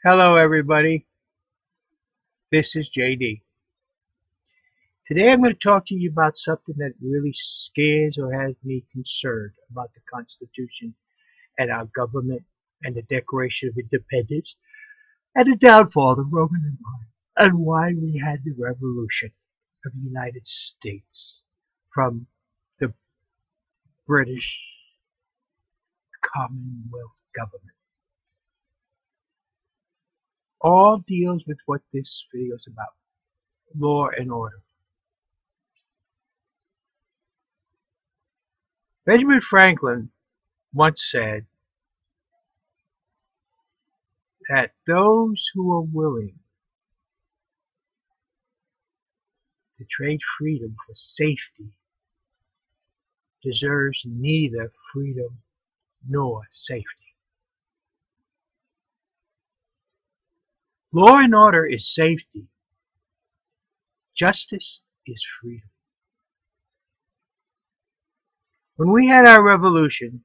Hello everybody, this is JD. Today I'm going to talk to you about something that really scares or has me concerned about the Constitution and our government and the Declaration of Independence and the downfall of the Roman Empire and why we had the revolution of the United States from the British Commonwealth government. All deals with what this video is about, law and order. Benjamin Franklin once said that those who are willing to trade freedom for safety deserves neither freedom nor safety. Law and order is safety. Justice is freedom. When we had our revolution,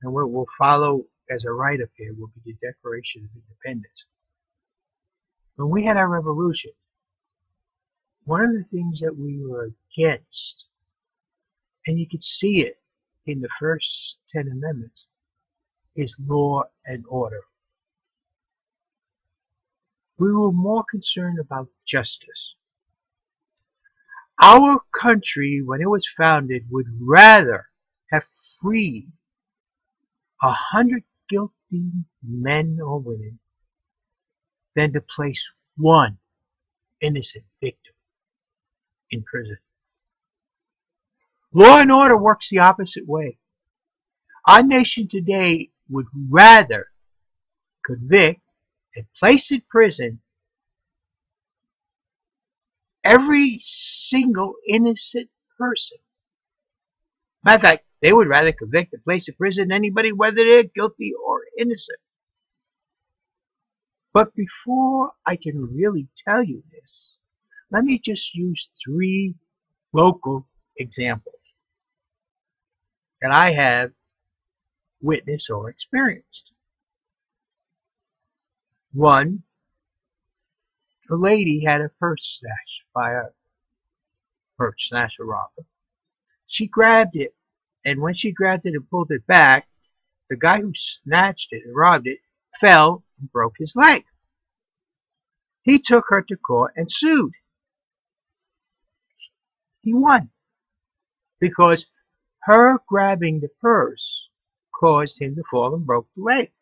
and what will follow as a write-up here will be the Declaration of Independence. When we had our revolution, one of the things that we were against, and you could see it in the first 10 amendments, is law and order. We were more concerned about justice. Our country, when it was founded, would rather have freed 100 guilty men or women than to place one innocent victim in prison. Law and order works the opposite way. Our nation today would rather convict and place in prison every single innocent person. Matter of fact, they would rather convict and place in prison anybody, whether they're guilty or innocent. But before I can really tell you this, let me just use 3 local examples that I have witnessed or experienced. One, a lady had a purse snatched by a purse snatcher robber. She grabbed it, and when she grabbed it and pulled it back, the guy who snatched it and robbed it fell and broke his leg. He took her to court and sued. He won because her grabbing the purse caused him to fall and broke the leg.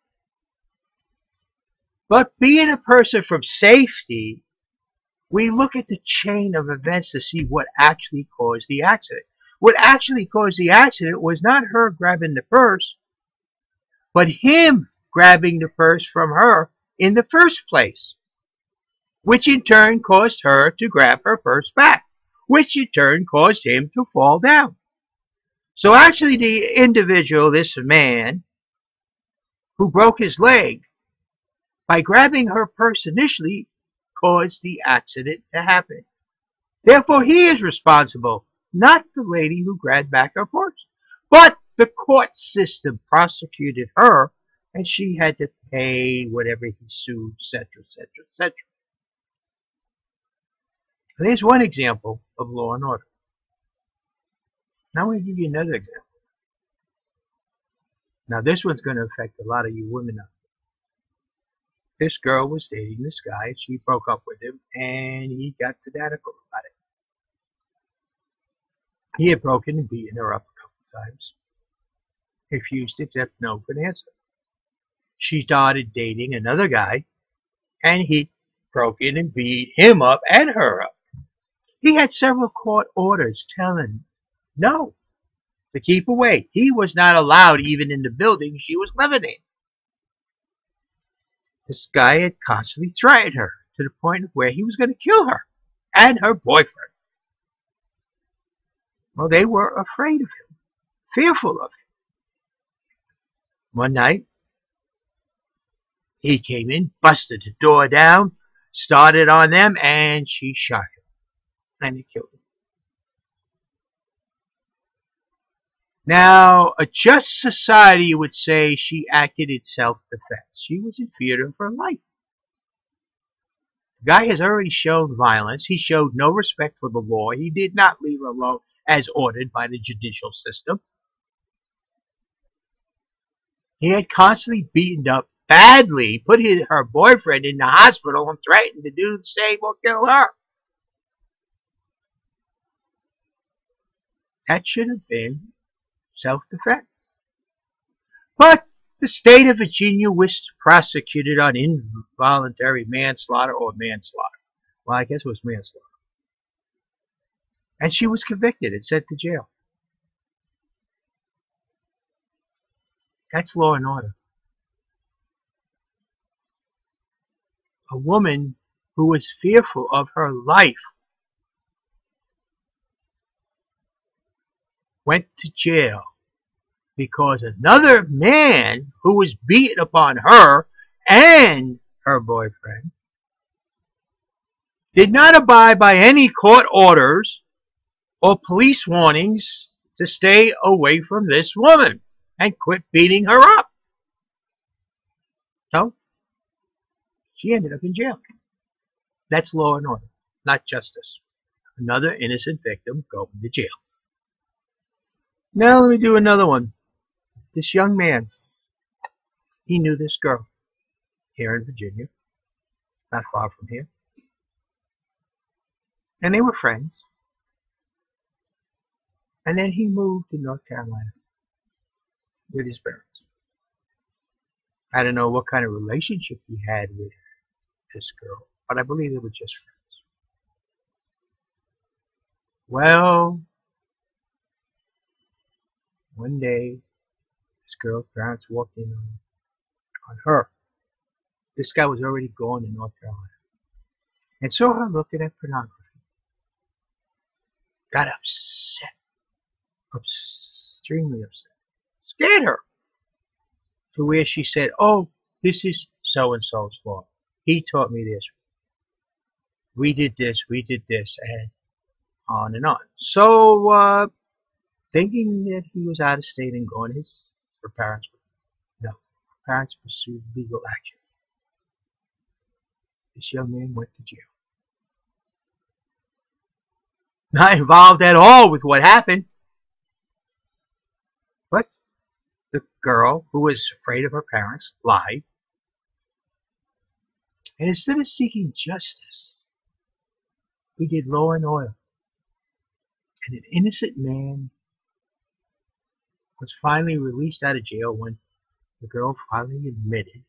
But being a person from safety, we look at the chain of events to see what actually caused the accident. What actually caused the accident was not her grabbing the purse, but him grabbing the purse from her in the first place, which in turn caused her to grab her purse back, which in turn caused him to fall down. So actually the individual, this man, who broke his leg, by grabbing her purse initially, caused the accident to happen. Therefore, he is responsible, not the lady who grabbed back her purse. But the court system prosecuted her, and she had to pay whatever he sued, etc., etc., etc. There's one example of law and order. Now I'm going to give you another example. Now this one's going to affect a lot of you women out there. This girl was dating this guy. She broke up with him, and he got fanatical about it. He had broken and beaten her up a couple times. Refused to accept no for an answer. She started dating another guy, and he broke in and beat him up and her up. He had several court orders telling no, to keep away. He was not allowed even in the building she was living in. This guy had constantly threatened her to the point where he was going to kill her and her boyfriend. Well, they were afraid of him, fearful of him. One night, he came in, busted the door down, started on them, and she shot him. And he killed him. Now, a just society would say she acted in self-defense. She was in fear of her life. The guy has already shown violence. He showed no respect for the law. He did not leave her alone as ordered by the judicial system. He had constantly beaten up badly, put her boyfriend in the hospital, and threatened to do the same or kill her. That should have been self-defense. But the state of Virginia wished to prosecute it on involuntary manslaughter or manslaughter. Well, I guess it was manslaughter. And she was convicted and sent to jail. That's law and order. A woman who was fearful of her life went to jail because another man who was beating upon her and her boyfriend did not abide by any court orders or police warnings to stay away from this woman and quit beating her up. So she ended up in jail. That's law and order, not justice. Another innocent victim going to jail. Now let me do another one. This young man, he knew this girl here in Virginia, not far from here. And they were friends. And then he moved to North Carolina with his parents. I don't know what kind of relationship he had with this girl, but I believe they were just friends. Well, one day, this girl's parents walked in on her. This guy was already gone in North Carolina and saw her looking at pornography. Got upset. Extremely upset. Scared her. To where she said, oh, this is so-and-so's fault. He taught me this. We did this, and on and on. So, thinking that he was out of state and gone, her parents pursued legal action. This young man went to jail. Not involved at all with what happened. But the girl, who was afraid of her parents, lied. And instead of seeking justice, we did law and order. And an innocent man was finally released out of jail when the girl finally admitted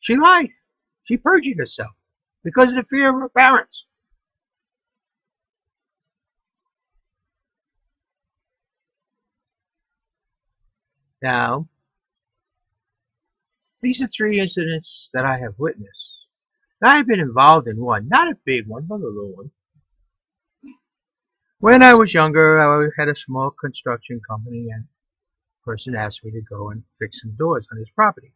she lied. She perjured herself because of the fear of her parents. Now, these are 3 incidents that I have witnessed. Now, I have been involved in one, not a big one, but a little one. When I was younger, I had a small construction company, and a person asked me to go and fix some doors on his property.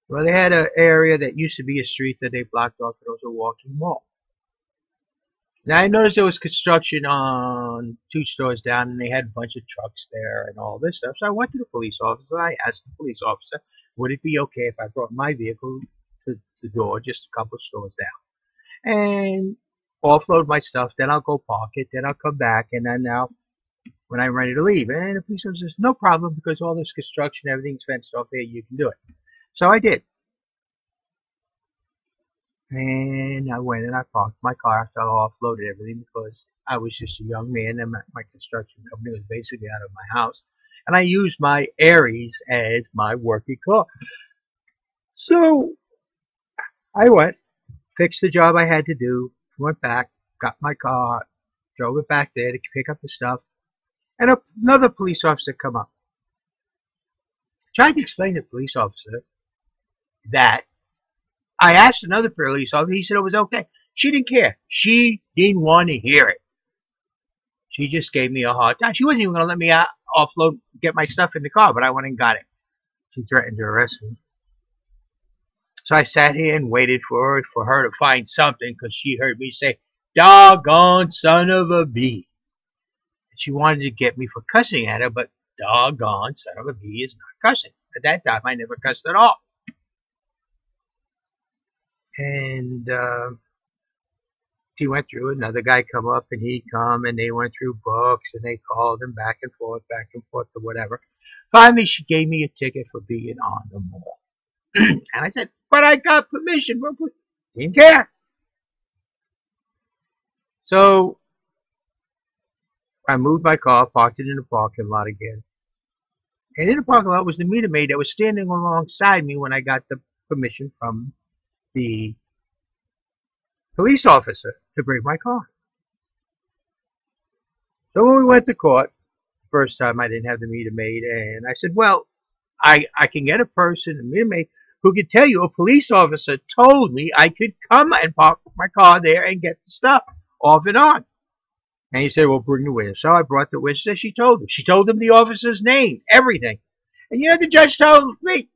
Well, they had an area that used to be a street that they blocked off, and it was a walking mall. Now, I noticed there was construction on 2 stores down, and they had a bunch of trucks there and all this stuff. So I went to the police officer. I asked the police officer, would it be okay if I brought my vehicle to the door just a couple of stores down and offload my stuff, then I'll go park it, then I'll come back, and then now when I'm ready to leave. And the police officer says, no problem, because all this construction, everything's fenced off there, you can do it. So I did. And I went and I parked my car after I offloaded everything, because I was just a young man and my construction company was basically out of my house. And I used my Aries as my working car. So I went, fixed the job I had to do, went back, got my car, drove it back there to pick up the stuff, and another police officer come up. Tried to explain to the police officer that I asked another police officer, he said it was okay. She didn't care. She didn't want to hear it. She just gave me a hard time. She wasn't even going to let me offload, get my stuff in the car, but I went and got it. She threatened to arrest me. So I sat here and waited for her to find something, because she heard me say, doggone son of a bee. She wanted to get me for cussing at her, but doggone son of a bee is not cussing. At that time, I never cussed at all. And she went through. Another guy come up, and he come, and they went through books, and they called him back and forth, or whatever. Finally, she gave me a ticket for being on the mall. And I said, but I got permission. Didn't care. So I moved my car, parked it in the parking lot again. And in the parking lot was the meter maid that was standing alongside me when I got the permission from the police officer to bring my car. So when we went to court, first time I didn't have the meter maid, and I said, well, I can get a person, a meter maid, who could tell you a police officer told me I could come and park my car there and get the stuff off and on. And he said, well, bring the witness. So I brought the witness, and she told him. She told him the officer's name, everything. And you know, the judge told me,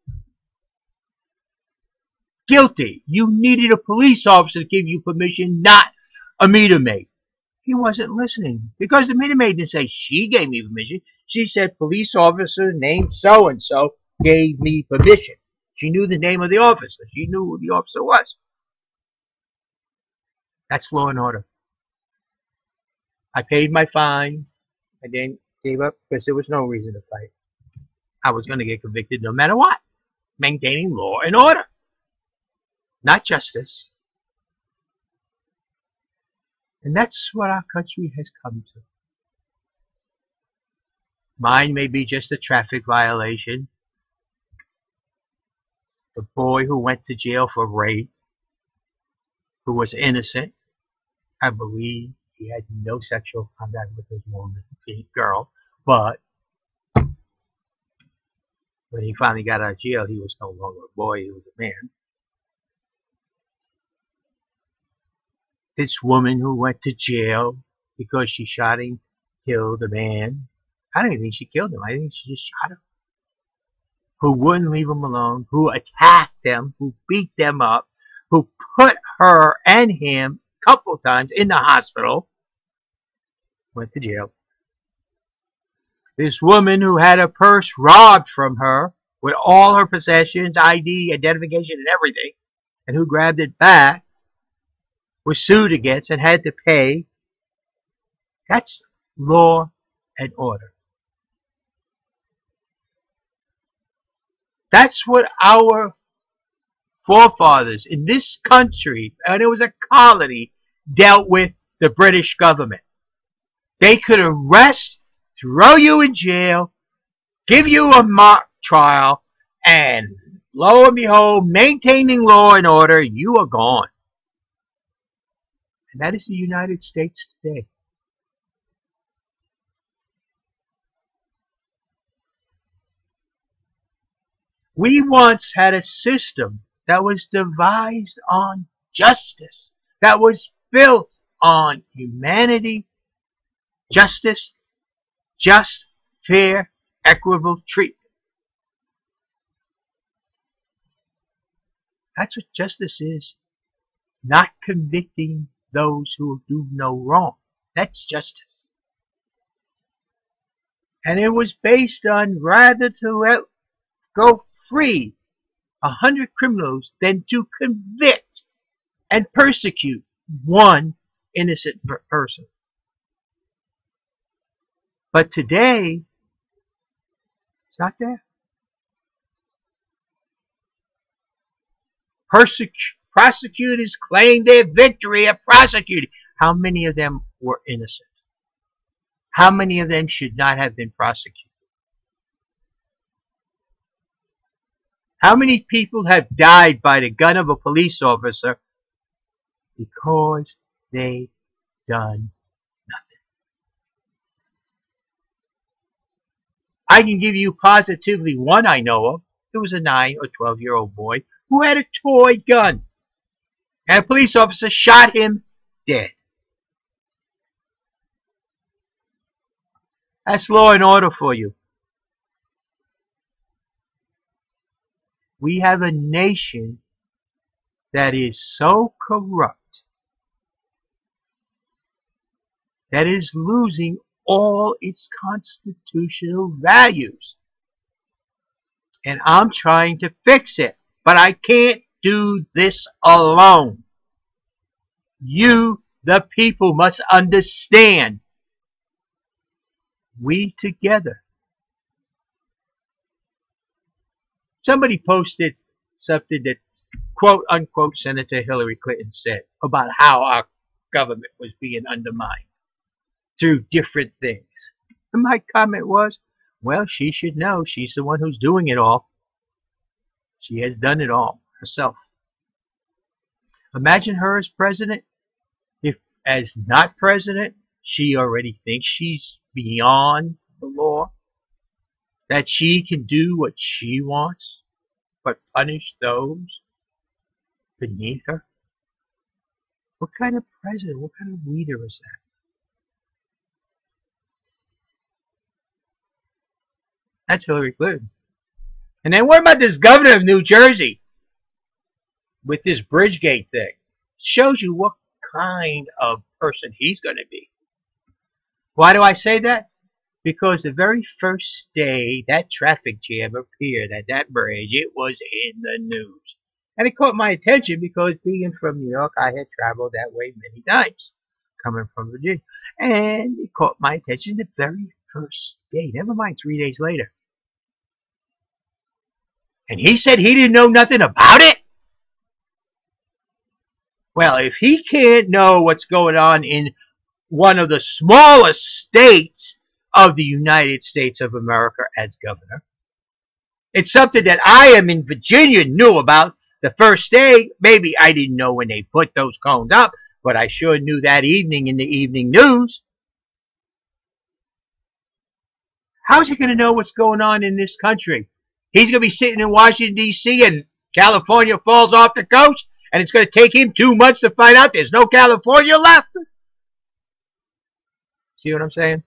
guilty. You needed a police officer to give you permission, not a meter maid. He wasn't listening because the meter maid didn't say she gave me permission. She said police officer named so-and-so gave me permission. She knew the name of the officer. She knew who the officer was. That's law and order. I paid my fine. I then gave up because there was no reason to fight. I was going to get convicted no matter what. Maintaining law and order, not justice. And that's what our country has come to. Mine may be just a traffic violation. The boy who went to jail for rape, who was innocent, I believe he had no sexual contact with his woman, girl, but when he finally got out of jail, he was no longer a boy, he was a man. This woman who went to jail because she shot and killed a man. I don't even think she killed him. I think she just shot him. Who wouldn't leave him alone, who attacked them, who beat them up, who put her and him a couple times in the hospital, went to jail. This woman who had a purse robbed from her with all her possessions, ID, identification, and everything, and who grabbed it back, was sued against and had to pay. That's law and order. That's what our forefathers in this country, and it was a colony, dealt with the British government. They could arrest, throw you in jail, give you a mock trial, and lo and behold, maintaining law and order, you are gone. And that is the United States today. We once had a system that was devised on justice, that was built on humanity, justice, just, fair, equitable treatment. That's what justice is. Not convicting those who do no wrong. That's justice. And it was based on rather to let go free 100 criminals than to convict and persecute one innocent person. But today, it's not there. Prosecutors claim their victory at prosecuting. How many of them were innocent? How many of them should not have been prosecuted? How many people have died by the gun of a police officer because they done nothing? I can give you positively one I know of. It was a 9 or 12-year-old boy who had a toy gun. And a police officer shot him dead. That's law and order for you. We have a nation that is so corrupt that is losing all its constitutional values. And I'm trying to fix it, but I can't do this alone. You, the people, must understand. We together. Somebody posted something that, quote unquote, Senator Hillary Clinton said about how our government was being undermined through different things. And my comment was, well, she should know. She's the one who's doing it all. She has done it all herself. Imagine her as president. If, as not president, she already thinks she's beyond the law, that she can do what she wants, but punish those beneath her. What kind of president, what kind of leader is that? That's Hillary Clinton. And then what about this governor of New Jersey with this Bridgegate thing? Shows you what kind of person he's going to be. Why do I say that? Because the very first day that traffic jam appeared at that bridge, it was in the news. And it caught my attention because being from New York, I had traveled that way many times, coming from Virginia. And it caught my attention the very first day, never mind 3 days later. And he said he didn't know nothing about it? Well, if he can't know what's going on in one of the smallest states of the United States of America as governor, it's something that I am in Virginia knew about the first day. Maybe I didn't know when they put those cones up, but I sure knew that evening in the evening news. How's he going to know what's going on in this country? He's going to be sitting in Washington, D.C., and California falls off the coast, and it's going to take him 2 months to find out there's no California left. See what I'm saying?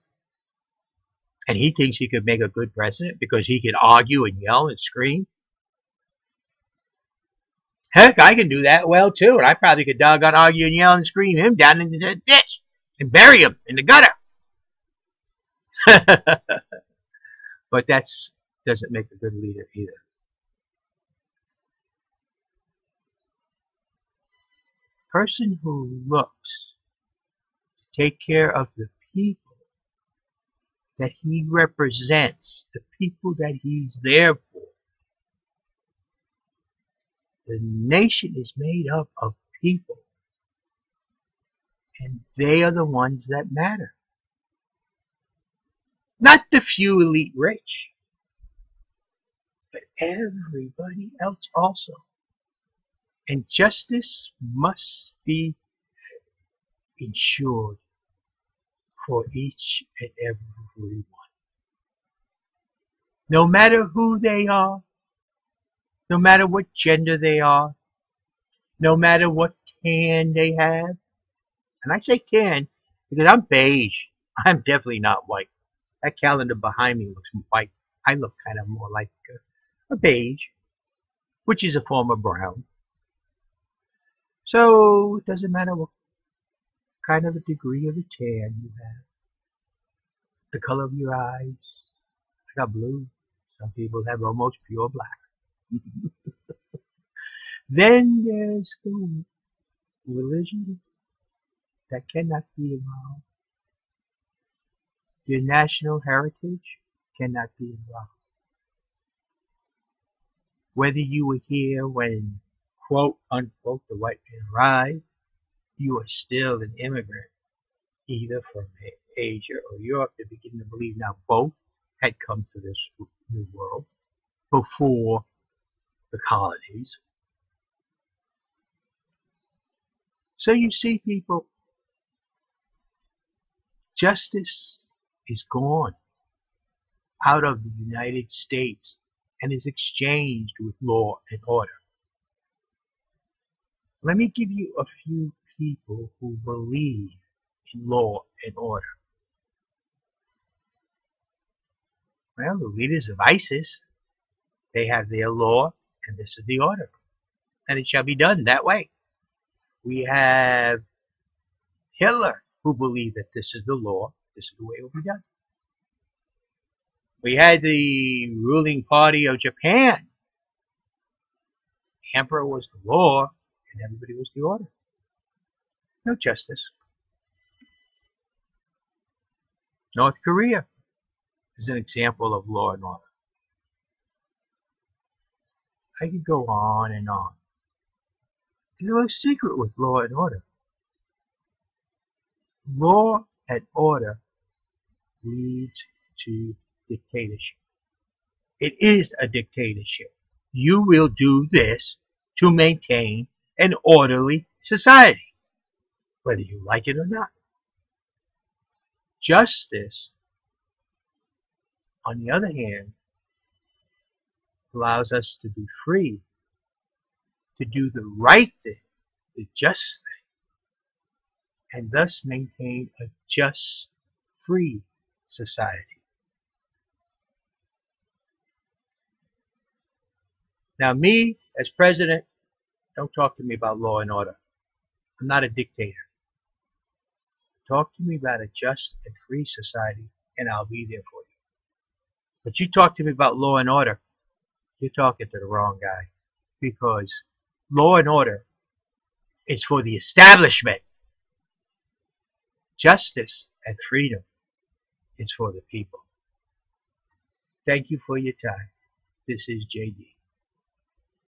And he thinks he could make a good president because he can argue and yell and scream. Heck, I can do that well, too. And I probably could doggone argue and yell and scream him down into the ditch and bury him in the gutter. But that doesn't make a good leader either. Person who looks to take care of the people that he represents, the people that he's there for. The nation is made up of people, and they are the ones that matter. Not the few elite rich, but everybody else also. And justice must be ensured for each and every one. No matter who they are, no matter what gender they are, no matter what tan they have. And I say tan because I'm beige. I'm definitely not white. That calendar behind me looks white. I look kind of more like a beige, which is a form of brown. So it doesn't matter what kind of a degree of a tan you have. The color of your eyes. I got blue. Some people have almost pure black. Then there's the religion that cannot be involved. Your national heritage cannot be involved. Whether you were here when, quote unquote, the white man arrived, you are still an immigrant, either from Asia or Europe. They're beginning to believe now both had come to this new world before the colonies. So you see, people, justice is gone out of the United States and is exchanged with law and order. Let me give you a few people who believe in law and order. Well, the leaders of ISIS, they have their law, and this is the order. And it shall be done that way. We have Hitler, who believed that this is the law, this is the way it will be done. We had the ruling party of Japan Emperor was the law, and everybody was the order. No justice. North Korea is an example of law and order. I could go on and on. There's no secret with law and order. Law and order leads to dictatorship. It is a dictatorship. You will do this to maintain an orderly society, whether you like it or not. Justice, on the other hand, allows us to be free to do the right thing, the just thing, and thus maintain a just, free society. Now, me, as president, don't talk to me about law and order. I'm not a dictator. Talk to me about a just and free society, and I'll be there for you. But you talk to me about law and order, you're talking to the wrong guy. Because law and order is for the establishment. Justice and freedom is for the people. Thank you for your time. This is JD.